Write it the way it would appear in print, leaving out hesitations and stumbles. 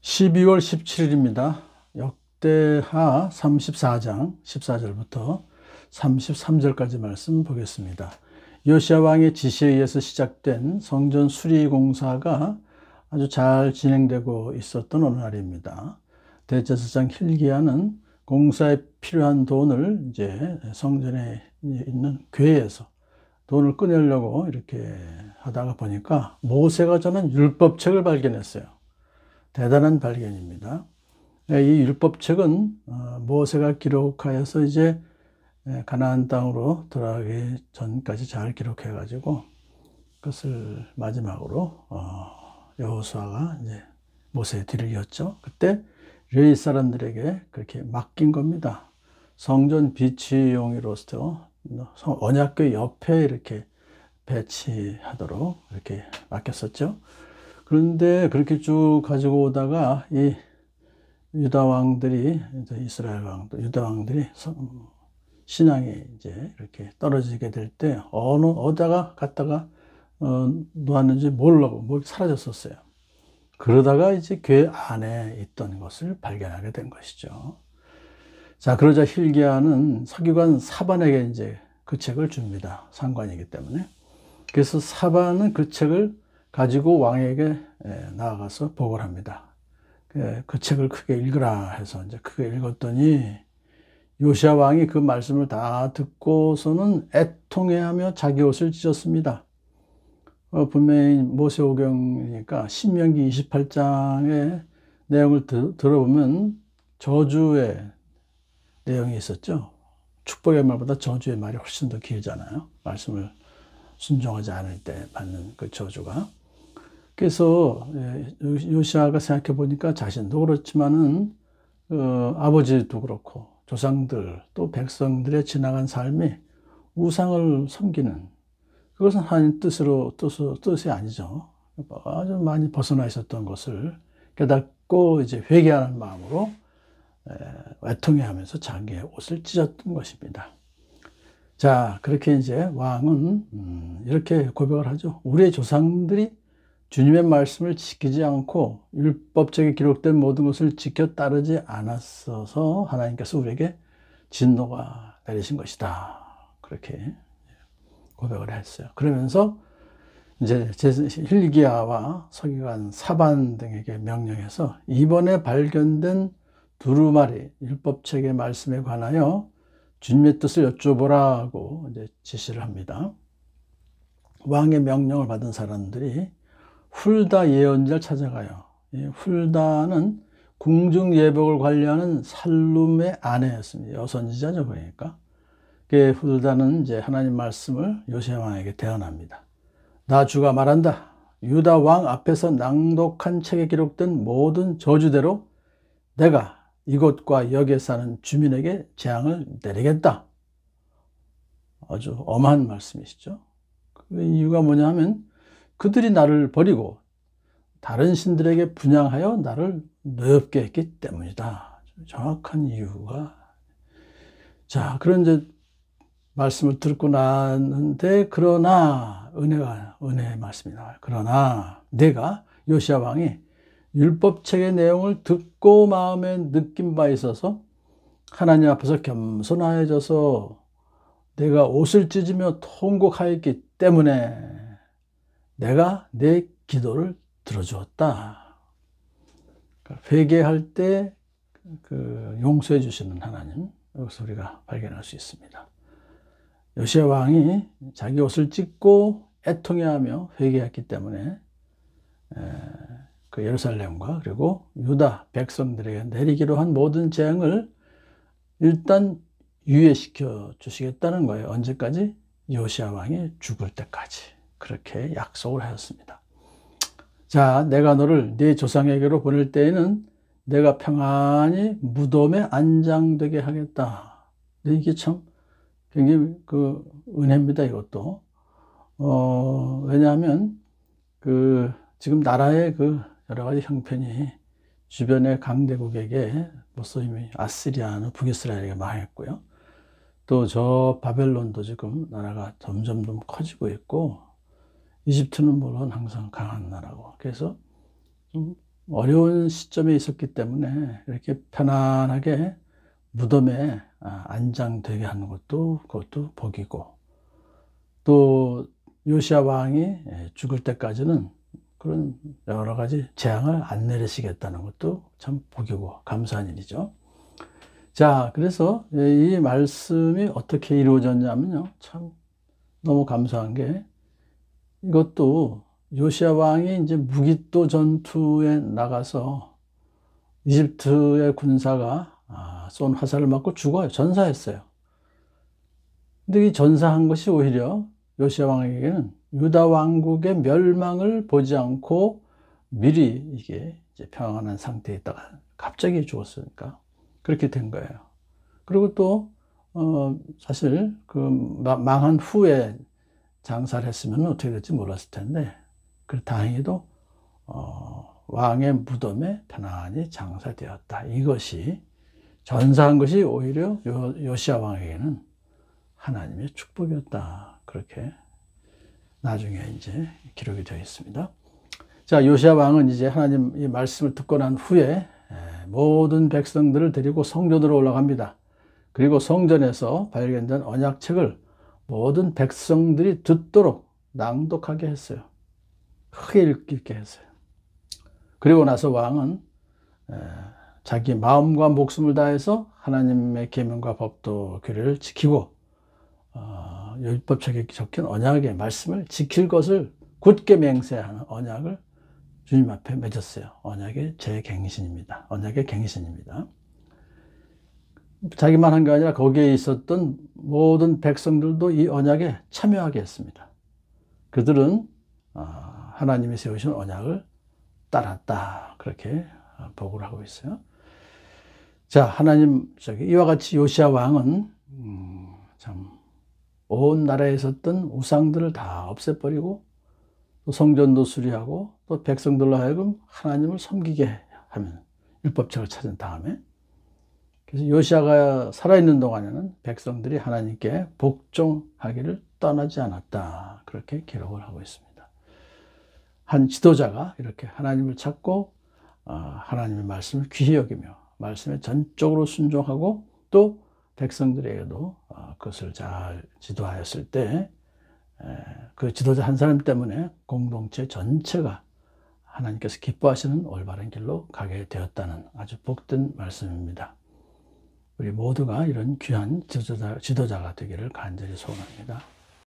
12월 17일입니다. 역대하 34장 14절부터 33절까지 말씀 보겠습니다. 요시야 왕의 지시에 의해서 시작된 성전 수리 공사가 아주 잘 진행되고 있었던 어느 날입니다. 대제사장 hil기야는 공사에 필요한 돈을 이제 성전에 있는 궤에서 돈을 꺼내려고 이렇게 하다가 보니까 모세가 전한 율법책을 발견했어요. 대단한 발견입니다. 이 율법책은 모세가 기록하여서 이제 가나안 땅으로 들어가기 전까지 잘 기록해 가지고 그것을 마지막으로 여호수아가 이제 모세의 뒤를 이었죠. 그때 레위 사람들에게 그렇게 맡긴 겁니다. 성전 비치용이로서 언약궤 옆에 이렇게 배치하도록 이렇게 맡겼었죠. 그런데 그렇게 쭉 가지고 오다가 이 유다 왕들이, 이스라엘 왕들, 유다 왕들이 신앙이 이제 이렇게 떨어지게 될 때 어디다가 갔다가 놓았는지 모르고 사라졌었어요. 그러다가 이제 궤 안에 있던 것을 발견하게 된 것이죠. 자, 그러자 hil기야는 서기관 사반에게 이제 그 책을 줍니다. 상관이기 때문에. 그래서 사반은 그 책을 가지고 왕에게 나아가서 보고를 합니다. 그 책을 크게 읽으라 해서 이제 크게 읽었더니 요시야 왕이 그 말씀을 다 듣고서는 애통해하며 자기 옷을 찢었습니다. 분명히 모세오경이니까 신명기 28장의 내용을 들어보면 저주의 내용이 있었죠. 축복의 말보다 저주의 말이 훨씬 더 길잖아요. 말씀을 순종하지 않을 때 받는 그 저주가. 그래서 요시야가 생각해 보니까 자신도 그렇지만은 아버지도 그렇고 조상들 또 백성들의 지나간 삶이 우상을 섬기는 그것은 하나님 뜻이 아니죠. 아주 많이 벗어나 있었던 것을 깨닫고 이제 회개하는 마음으로 애통해하면서 자기의 옷을 찢었던 것입니다. 자, 그렇게 이제 왕은 이렇게 고백을 하죠. 우리의 조상들이 주님의 말씀을 지키지 않고 율법책에 기록된 모든 것을 지켜 따르지 않았어서 하나님께서 우리에게 진노가 내리신 것이다. 그렇게 고백을 했어요. 그러면서 이제 hil기야와 서기관 사반 등에게 명령해서 이번에 발견된 두루마리 율법책의 말씀에 관하여 주님의 뜻을 여쭤보라고 이제 지시를 합니다. 왕의 명령을 받은 사람들이 훌다 예언자를 찾아가요. 이 훌다는 궁중 예복을 관리하는 살룸의 아내였습니다. 여선지자죠, 그러니까. 훌다는 이제 하나님 말씀을 요시야 왕에게 대언합니다. 나 주가 말한다. 유다 왕 앞에서 낭독한 책에 기록된 모든 저주대로 내가 이곳과 여기에 사는 주민에게 재앙을 내리겠다. 아주 엄한 말씀이시죠. 그 이유가 뭐냐 하면 그들이 나를 버리고 다른 신들에게 분향하여 나를 노엽게 했기 때문이다. 정확한 이유가. 자, 그런 이제 말씀을 듣고 나는데 그러나 은혜의 말씀이 나와요. 그러나 내가 요시야 왕이 율법책의 내용을 듣고 마음에 느낀 바 있어서 하나님 앞에서 겸손하여져서 내가 옷을 찢으며 통곡하였기 때문에 내가 내 기도를 들어주었다. 회개할 때 그 용서해 주시는 하나님, 여기서 우리가 발견할 수 있습니다. 요시야 왕이 자기 옷을 찢고 애통해하며 회개했기 때문에 그 예루살렘과 그리고 유다 백성들에게 내리기로 한 모든 재앙을 일단 유예시켜 주시겠다는 거예요. 언제까지? 요시야 왕이 죽을 때까지. 그렇게 약속을 하였습니다. 자, 내가 너를 네 조상에게로 보낼 때에는 내가 평안히 무덤에 안장되게 하겠다. 이게 참 굉장히 그 은혜입니다, 이것도. 왜냐하면 지금 나라의 그 여러 가지 형편이 주변의 강대국에게 무슬림이 아시리아는 북이스라엘에게 망했고요. 또 저 바벨론도 지금 나라가 점점 커지고 있고 이집트는 물론 항상 강한 나라고. 그래서 좀 어려운 시점에 있었기 때문에 이렇게 편안하게 무덤에 안장되게 하는 것도 그것도 복이고, 또 요시야 왕이 죽을 때까지는 그런 여러 가지 재앙을 안 내리시겠다는 것도 참 복이고 감사한 일이죠. 자, 그래서 이 말씀이 어떻게 이루어졌냐면요, 참 너무 감사한 게, 이것도 요시야 왕이 이제 무기또 전투에 나가서 이집트의 군사가 쏜 화살을 맞고 죽어요. 전사했어요. 근데 이 전사한 것이 오히려 요시야 왕에게는 유다 왕국의 멸망을 보지 않고 미리 이게 이제 평안한 상태에 있다가 갑자기 죽었으니까 그렇게 된 거예요. 그리고 또 사실 그 망한 후에 장사를 했으면 어떻게 될지 몰랐을 텐데, 그 다행히도 왕의 무덤에 편안히 장사되었다. 이것이 전사한 것이 오히려 요시야 왕에게는 하나님의 축복이었다. 그렇게 나중에 이제 기록이 되어 있습니다. 자, 요시야 왕은 이제 하나님 이 말씀을 듣고 난 후에 모든 백성들을 데리고 성전으로 올라갑니다. 그리고 성전에서 발견된 언약책을 모든 백성들이 듣도록 낭독하게 했어요. 크게 읽게 했어요. 그리고 나서 왕은 자기 마음과 목숨을 다해서 하나님의 계명과 법도 규례를 지키고 율법책에 적힌 언약의 말씀을 지킬 것을 굳게 맹세하는 언약을 주님 앞에 맺었어요. 언약의 재갱신입니다. 언약의 갱신입니다. 자기만 한 게 아니라 거기에 있었던 모든 백성들도 이 언약에 참여하게 했습니다. 그들은 하나님이 세우신 언약을 따랐다. 그렇게 보고를 하고 있어요. 자, 하나님, 이와 같이 요시야 왕은 참 온 나라에 있었던 우상들을 다 없애버리고, 또 성전도 수리하고, 또 백성들로 하여금 하나님을 섬기게 하면 율법책을 찾은 다음에, 그래서 요시야가 살아있는 동안에는 백성들이 하나님께 복종하기를 떠나지 않았다. 그렇게 기록을 하고 있습니다. 한 지도자가 이렇게 하나님을 찾고 하나님의 말씀을 귀히 여기며 말씀에 전적으로 순종하고, 또 백성들에게도 그것을 잘 지도하였을 때 그 지도자 한 사람 때문에 공동체 전체가 하나님께서 기뻐하시는 올바른 길로 가게 되었다는 아주 복된 말씀입니다. 우리 모두가 이런 귀한 지도자가 되기를 간절히 소원합니다.